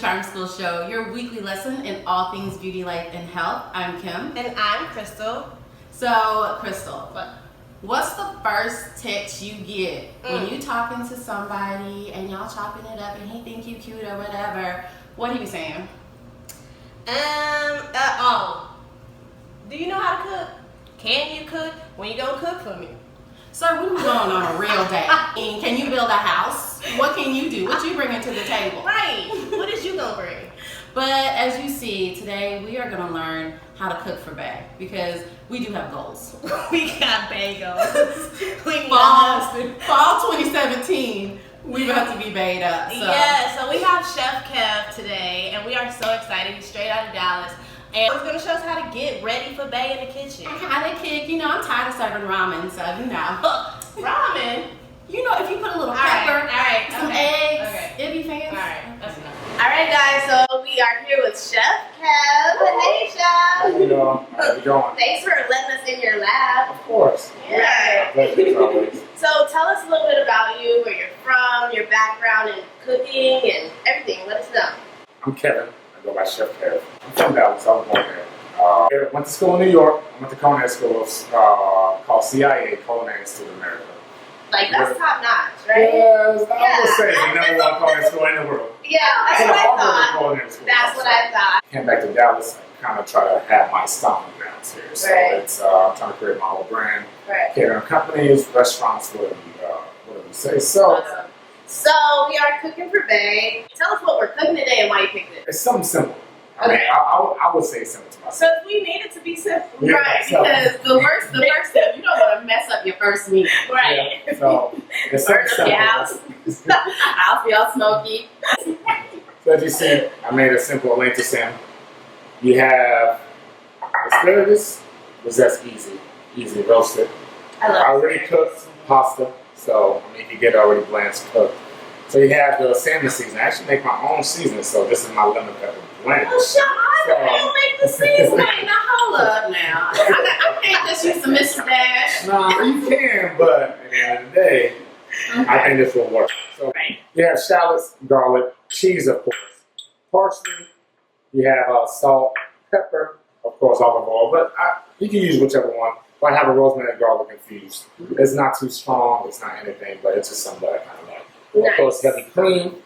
Charm School Show, your weekly lesson in all things beauty, life, and health. I'm Kim. And I'm Krystal. So, Krystal, what's the first text you get when you talking to somebody and y'all chopping it up and he think you cute or whatever? What he be saying? Do you know how to cook? Can you cook? When you gonna cook for me? Sir, what are we going on a real day? Can you build a house? What can you do? What you bringing to the table? Right. What is you gonna bring? But as you see, today we are gonna learn how to cook for Bay because we do have goals. We got Bay goals. Fall 2017, we about to be Bayed up. So. Yeah, so we have Chef Kev today, and we are so excited. He's straight out of Dallas. And he's gonna show us how to get ready for Bay in the kitchen. How to cook, I'm tired of serving ramen, so Ramen? If you put a little pepper, some eggs, it'd be fancy. Alright guys, so we are here with Chef Kev. Hey Chef. How you doing? How's it going? Thanks for letting us in your lab. Of course. Yeah. Pleasure as always. So tell us a little bit about you, where you're from, your background in cooking and everything. Let us know. I'm Kevin. I go by Chef Kev. I'm from Dallas. I was born there. Went to school in New York. I went to Culinary School called CIA, Culinary Institute of America. Like, that's top notch, right? Yes, I would say the number one culinary school in the world. Yeah, that's what I thought. That's what I thought. Came back to Dallas and kind of try to have my stomping grounds here. So it's I'm trying to create my own brand. Right. Catering companies, restaurants, whatever you say. So we are cooking for Bay. Tell us what we're cooking today and why you picked it. it's something simple. I mean, I would say it's simple to myself. So we need it to be simple. Yeah, Right, because the first step, you don't want to mess up your first meal. Right. Yeah, so it's something simple. House be all smoky. So as you see, I made a simple lentil salmon. You have asparagus, which that's easy roasted. I love already cooked pasta, so you can get already blanched cooked. So you have the salmon seasoning. I actually make my own seasoning, so this is my lemon pepper blend. Oh, shut up! You make the seasoning. Now hold up now. I can't just use some Mr. Dash. No, you can, but at the end of the day, I think this will work. So you have shallots, garlic, cheese, of course, parsley. You have salt, pepper, of course, olive oil, but you can use whichever one. But I have a rosemary and garlic infused. It's not too strong. It's not anything, but it's just something that I kind of like. Of course, heavy cream,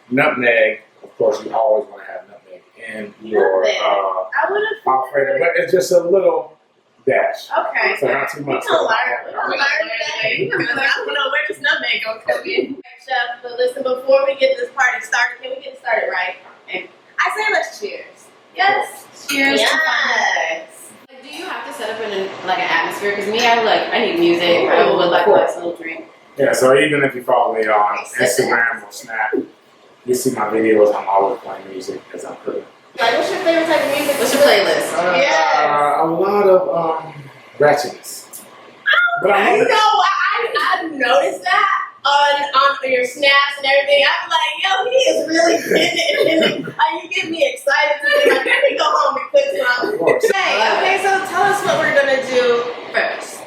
nutmeg. Of course, you always want to have nutmeg in your Alfredo, but it's just a little dash. Okay. So not too much. We don't learn today. I don't know where this nutmeg gonna come in. Chef, but listen, before we get this party started, can we get it started right? And I say let's cheers. Yes. Cheers. Yes. Do you have to set up in an atmosphere? Because me, I need music. I would like a nice little drink. Yeah, so even if you follow me on Instagram or Snap, you see my videos, I'm always playing music as I'm cooking. Like, what's your favorite type of music? What's your playlist? A lot of ratchetness. But I love it. I've noticed that on your snaps and everything. I'm like, yo, he is really getting it. You get me excited to be like, let me go home and cook something. Of course. Okay, so tell us what we're gonna do first.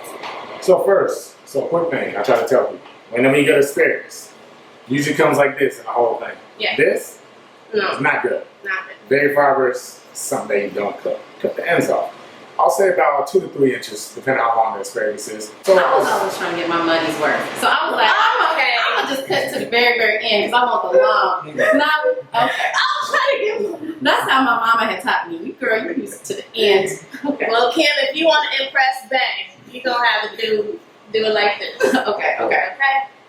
So quick thing, I try to tell people, whenever you get asparagus, usually comes like this in the whole thing. Yeah. This is not good. Not good. Very fibrous, something that you don't cook. Cut the ends off. I'll say about 2 to 3 inches, depending on how long the asparagus is. So I was always trying to get my money's worth. So I was like, I'm going to just cut to the very, very end because I want the long. I'll try to get. That's how my mama had taught me. Girl, you're used to the end. Okay. Well, Kim, if you want to impress Bay, you're going to have to do it like this. Okay.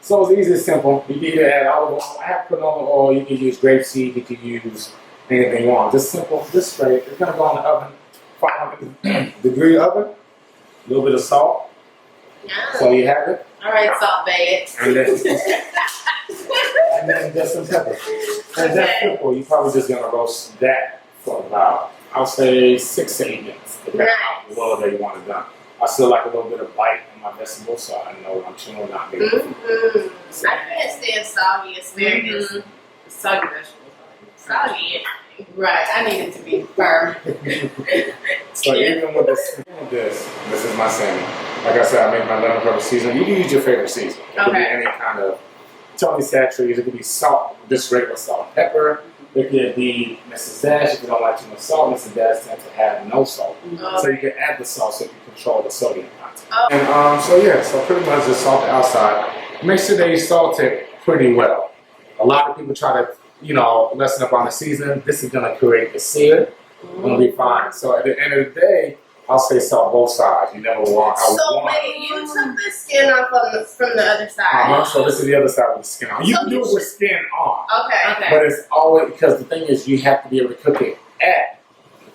So it's easy and simple. You can either add olive oil, I have canola oil, you can use grapeseed, you can use anything you want. Just simple, just straight. It's going to go in the oven, 500-degree oven, a little bit of salt. Yeah. So you have it. All right, salt bay it. And then just some pepper. And that's simple. You're probably just going to roast that for about, I'll say 6 to 8 minutes, depending on how well you want it done. I still like a little bit of bite in my vegetables, so I know I'm chewing, not being So I can't stand soggy asparagus. Soggy vegetables. Soggy. Right, I need it to be firm. So even with this is my salmon. Like I said, I made my lemon pepper seasoning. You can use your favorite seasoning. It could be any kind of totally saturated. It could be salt, just regular salt, pepper. It could be Mrs. Dash if you don't like too much salt. Mrs. Dash tends to have no salt. So you can add the salt so you can control the sodium content. And so pretty much just salt the outside. Make sure they salt it pretty well. A lot of people try to, lessen up on the seasoning. This is going to create the sear. It's going to be fine. So at the end of the day, I'll say salt both sides. You never want. So wait, you took the skin off from the other side. So this is the other side with the skin on. You can do it with skin on. Okay. But it's always, because the thing is, you have to be able to cook it at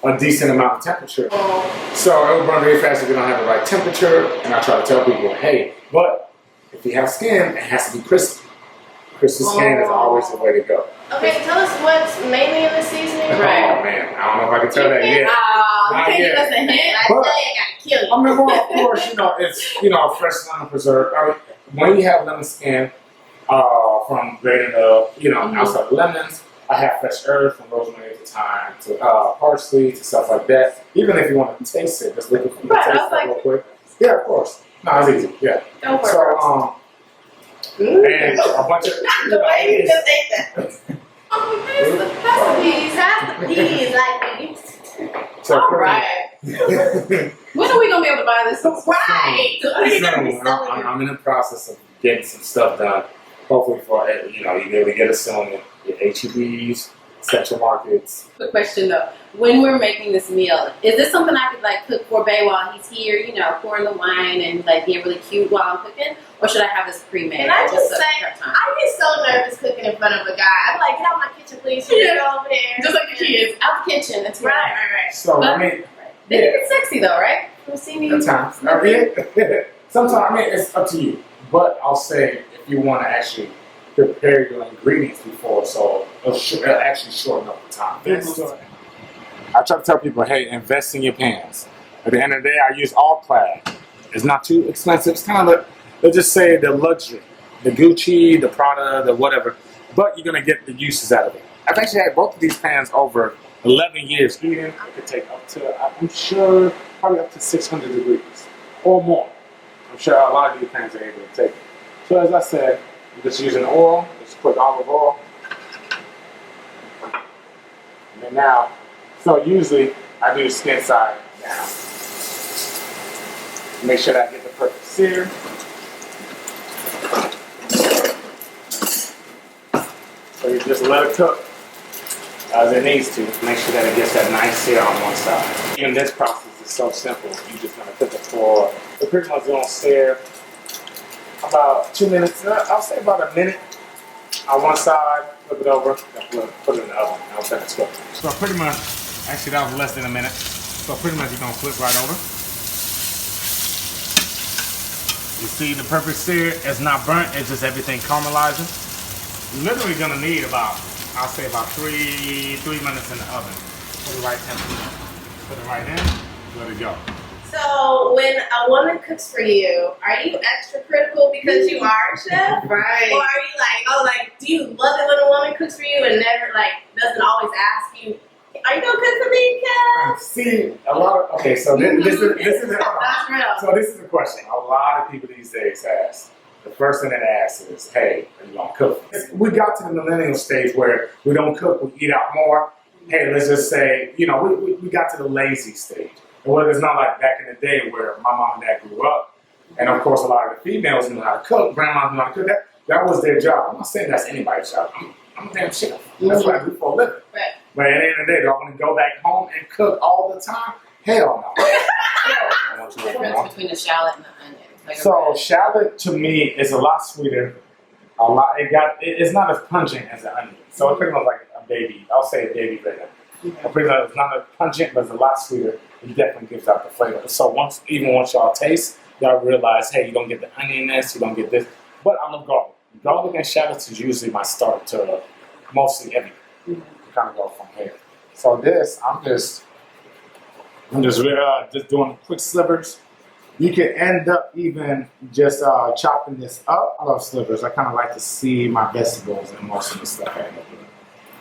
a decent amount of temperature. So it will burn very fast if you don't have the right temperature. And I try to tell people, hey, but if you have skin, it has to be crispy. Crispy skin is always the way to go. Okay, tell us what's mainly in the seasoning. Right. Oh man, I don't know if I can tell that yet. You can't give us a hint. I tell you, I gotta kill you. I mean, well, of course, it's fresh lemon preserve. I mean, when you have lemon skin from grating outside the lemons, I have fresh herbs from rosemary to thyme to parsley to stuff like that. Even if you want to taste it, just look at the taste real quick. Yeah, of course. No, it's easy. Yeah. Go for it. And a bunch of the way you just ate that. That's the peas, like these. So All right. When are we gonna be able to buy this? Right. I'm in the process of getting some stuff done. Hopefully, for you'll be able to get it soon. Your HEBs, Central Markets. Quick question though: when we're making this meal, is this something I could cook for Bay while he's here? Pouring the wine and being really cute while I'm cooking, or should I have this pre-made? Can I just say, I get so nervous cooking in front of a guy. I'm like, get out my kitchen, please. You go over there. Just like the kids, out the kitchen. That's right. So they get sexy though, right? You see me? Sometimes. Sometimes, it's up to you. But I'll say, if you want to actually prepare your ingredients before, so it'll actually shorten up the time. I try to tell people, hey, invest in your pans. At the end of the day, I use all-clad. It's not too expensive. It's kind of, let's just say, the luxury. The Gucci, the Prada, the whatever. But you're going to get the uses out of it. I've actually had both of these pans over 11 years heating. It could take up to, I'm sure, probably up to 600 degrees or more. I'm sure a lot of these pans are able to take it. So as I said, I'm just using oil, just quick olive oil. And then now, so usually I do the skin side down. Make sure that I get the perfect sear. So you just let it cook as it needs to. Make sure that it gets that nice sear on one side. And this process is so simple. You're just gonna cook it for, the pretty much gonna sear about 2 minutes. I'll say about a minute on one side, flip it over, then put it in the oven. I'll finish cooking. So pretty much, actually that was less than a minute. So pretty much you're gonna flip right over. You see the perfect sear, it's not burnt, it's just everything caramelizing. You're literally gonna need about, I'll say about three minutes in the oven. Put the right temperature. Put it right in, let it go. So when a woman cooks for you, are you extra critical because you are a chef? Right. Or are you do you love it when a woman cooks for you and never doesn't always ask you, are you gonna cook for me, Kev? See, a lot of, okay, so this is so this is the question a lot of people these days ask. The first thing they ask is, hey, are you gonna cook? We got to the millennial stage where we don't cook, we eat out more. Hey, let's just say, we got to the lazy stage. And whether it's not like back in the day where my mom and dad grew up, and of course a lot of the females knew how to cook, grandmas knew how to cook, that was their job. I'm not saying that's anybody's job. I'm a damn chef. That's what I do for a living. Right. But at the end of the day, do I want to go back home and cook all the time? Hell no. What's the difference between a shallot and an onion? So shallot to me is a lot sweeter. It's not as pungent as an onion. So it's pretty much like a baby. I'll say a baby red onion. Pretty much it's not as pungent, but it's a lot sweeter. It definitely gives out the flavor. So once y'all taste, y'all realize, hey, you don't get the onionness, you don't get this. But I love garlic. Garlic and shallots is usually my start to mostly everything. Kind of go from here. So this, I'm just doing quick slivers. You can end up even just chopping this up. I love slivers. I kind of like to see my vegetables and most of the stuff I end up with.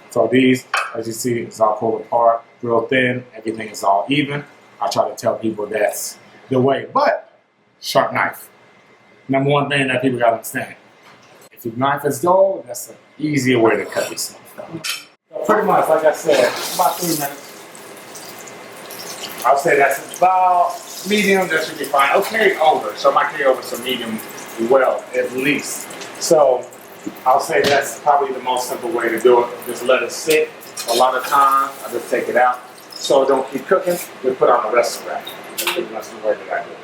So these, as you see, it's all pulled apart, real thin. Everything is all even. I try to tell people that's the way. But sharp knife. Number one thing that people gotta understand. If your knife is dull, that's an easier way to cut this stuff. So Pretty much, like I said, about 3 minutes. I'll say that's about medium, that should be fine. Okay, over. So my carry over to medium well, at least. So I'll say that's probably the most simple way to do it. Just let it sit. A lot of times, I just take it out. So don't keep cooking, just put on the rest of that. That's pretty much the way that I do it.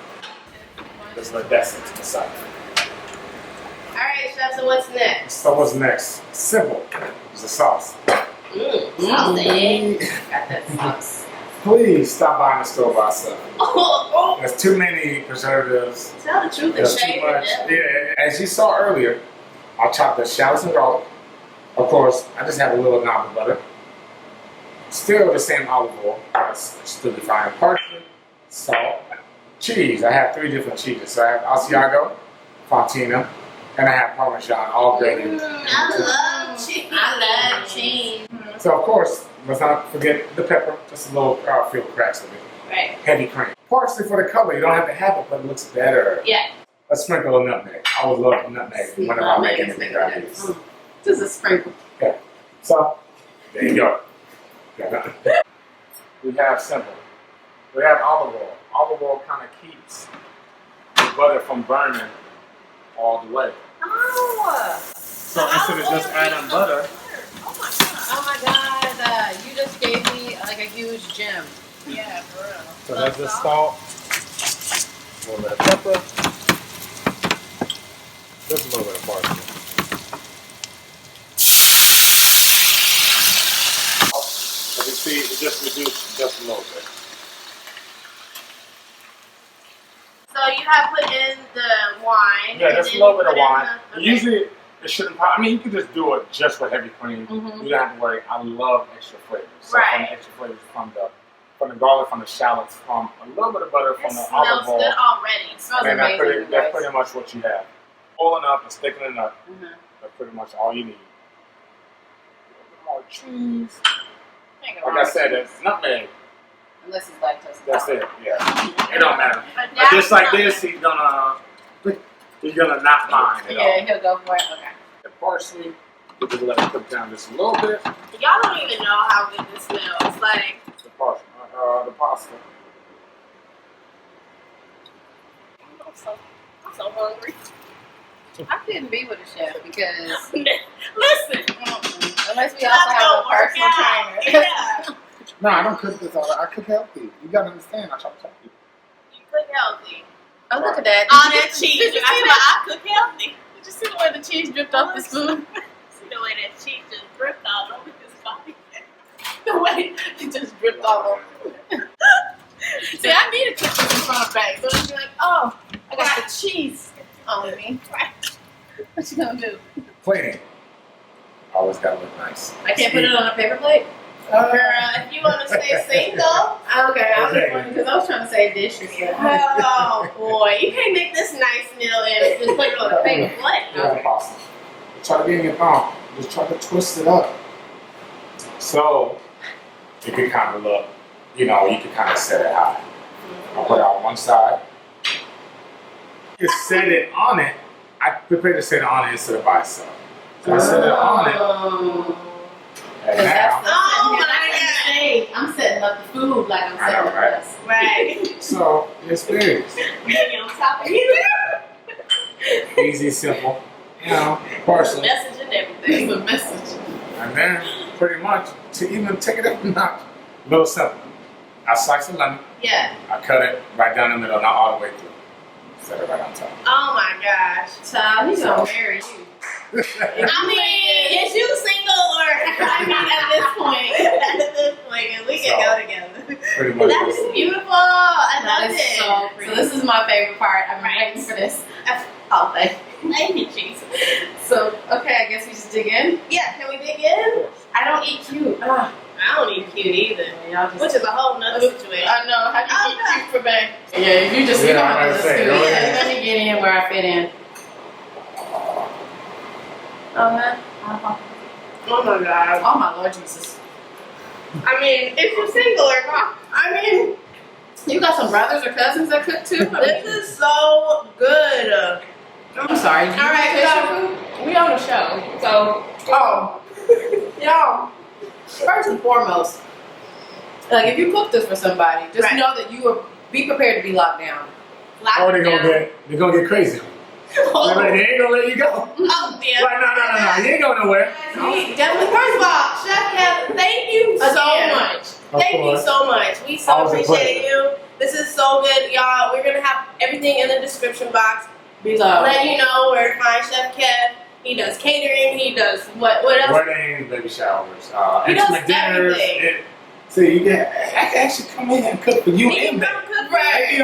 Just let that sit to the side. Alright, Chef, so what's next? So what's next? Simple. It's the sauce. Saucy. Got that sauce. Please stop buying the store-bought stuff. Oh, There's too many preservatives. tell the truth and There's too shame the much. devil. Yeah, as you saw earlier, I'll chop the shallots and garlic. Of course, I just have a little knob of butter. Still the same olive oil. That's still fine. Parsley, salt, cheese. I have 3 different cheeses. So I have Asiago, Fontina, and I have Parmesan, all grated. I love cheese. I love cheese. So of course, let's not forget the pepper. Just a little feel cracks with it. Right. Heavy cream. Parsley for the color. You don't have to have it, but it looks better. Yeah. A sprinkle of nutmeg. I always love nutmeg whenever I make anything like this. Just a sprinkle. Okay. So there you go. We have simple. We have olive oil. Olive oil kind of keeps the butter from burning all the way. Oh. So instead of just adding butter, Oh my God, you just gave me like a huge gem. Yeah, for real. so that's just salt, a little bit of pepper, just a little bit of parsley. As you see, it just reduced just a little bit. So you have put in the wine. Yeah, and just a then little you bit of put in wine. the- Usually, it shouldn't. I mean, you can just do it just with heavy cream. Mhm. You don't have to worry. I love extra flavors. So from Right. the extra flavors from the garlic, from the shallots, from a little bit of butter, It from the smells olive oil. good already. It smells And amazing. that's pretty much what you have. Pulling up and sticking it up. Mhm. That's pretty much all you need. A little bit more cheese. Can't go Like wrong I said, it's nutmeg. Unless it's lactose. That's it. Yeah. It don't matter. But But just like now- this, he's gonna not mind at all. Yeah, he'll go for it. Okay. The parsley, you just let it cook down just a little bit. Y'all don't even know how good this smells. Like, The parsley, the pasta. I'm so hungry. I couldn't be with a chef because Listen. unless we You also have to have go a work personal out. trainer. Yeah. No, I don't cook this all. I cook healthy. You gotta understand. I chop healthy. You cook healthy. Oh, look at that. All Did you- that cheese. Did you That's see why that? I cook healthy. Did you see the way the cheese dripped off the spoon? See the way that cheese just dripped all over his body. The way it just dripped all over. See, I need to cook this in front of back. So it'll be like, oh, I got the cheese on me. What you gonna do? Plating. Always gotta look nice. I can't put it on a paper plate? Girl, if you want to stay single, Okay, I was Okay. wondering because I was trying to say dishes. oh boy, you can't make this nice meal and just put it on a paper plate. Yeah, pasta. Try to get in your palm. Just try to twist it up. So it can kind of look, you can kind of set it high. I'll put it on one side. You set it on it. I prepare to set it on it instead of by itself. So I set it on it, and now, Oh my I'm setting up the food like I'm I know, setting up right? this. Right. so experience. Maybe on top of you. Easy, simple. Parsley. Message and everything. There's a message. And then, pretty much, to even take it up a notch, real simple. I slice a lemon, Yeah. I cut it right down the middle, not all the way through. Set it right on top. Oh my gosh. Child, he's gonna marry you. I mean, is you single or I mean at this point, we can go together. Pretty much. That is beautiful. I That love is it. so pretty. So this is my favorite part. I've been waiting for this all day. Thank you, Jesus. So, okay, I guess we just dig in. Yeah, can we dig in? I don't eat cute. I don't eat cute either, Y'all just, which is a whole nother situation. I know. How do you eat Okay. cute for me? Yeah, if you just you Yeah, don't I'm have to about to just say, do go it. ahead. Let me get in where I fit in. Oh man. Oh my God. Oh my Lord Jesus. I mean, if you're single or not, I mean, You got some brothers or cousins that cook too? this is so good. I'm sorry. All right, so we on the show, so oh, y'all, first and foremost, like if you cook this for somebody, just know that you are be prepared to be locked down. Oh, they're gonna get crazy. Oh. They ain't gonna let you go. Oh, yeah. Like, no, you ain't going nowhere. Definitely. First of all, Chef Kev, thank you so much. Thank you so much. We so appreciate you. This is so good, y'all. We're gonna have everything in the description box. Below. Let you know where to find Chef Kev. He does catering. He does what else? Weddings, baby showers, He does intimate dinners. everything. See, I can actually come in and cook for you and them. Right.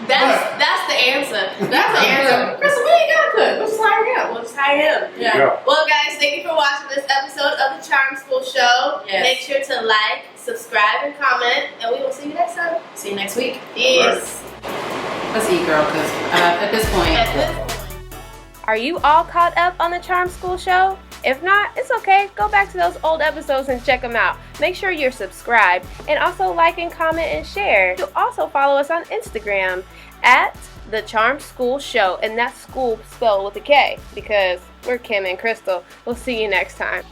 That's the answer. That's the answer. Krystal, we ain't gotta cook. We'll just hire him. We'll just hire him. Yeah. Well, guys, thank you for watching this episode of the Charm School Show. Yes. Make sure to like, subscribe, and comment, and we will see you next time. See you next week. Yes. Let's eat, girl, because at this point. Are you all caught up on the Charm School Show? If not, it's okay. Go back to those old episodes and check them out. Make sure you're subscribed and also like and comment and share. You'll also follow us on Instagram at The Charm School Show, and that's school spelled with a K because we're Kim and Krystal. We'll see you next time.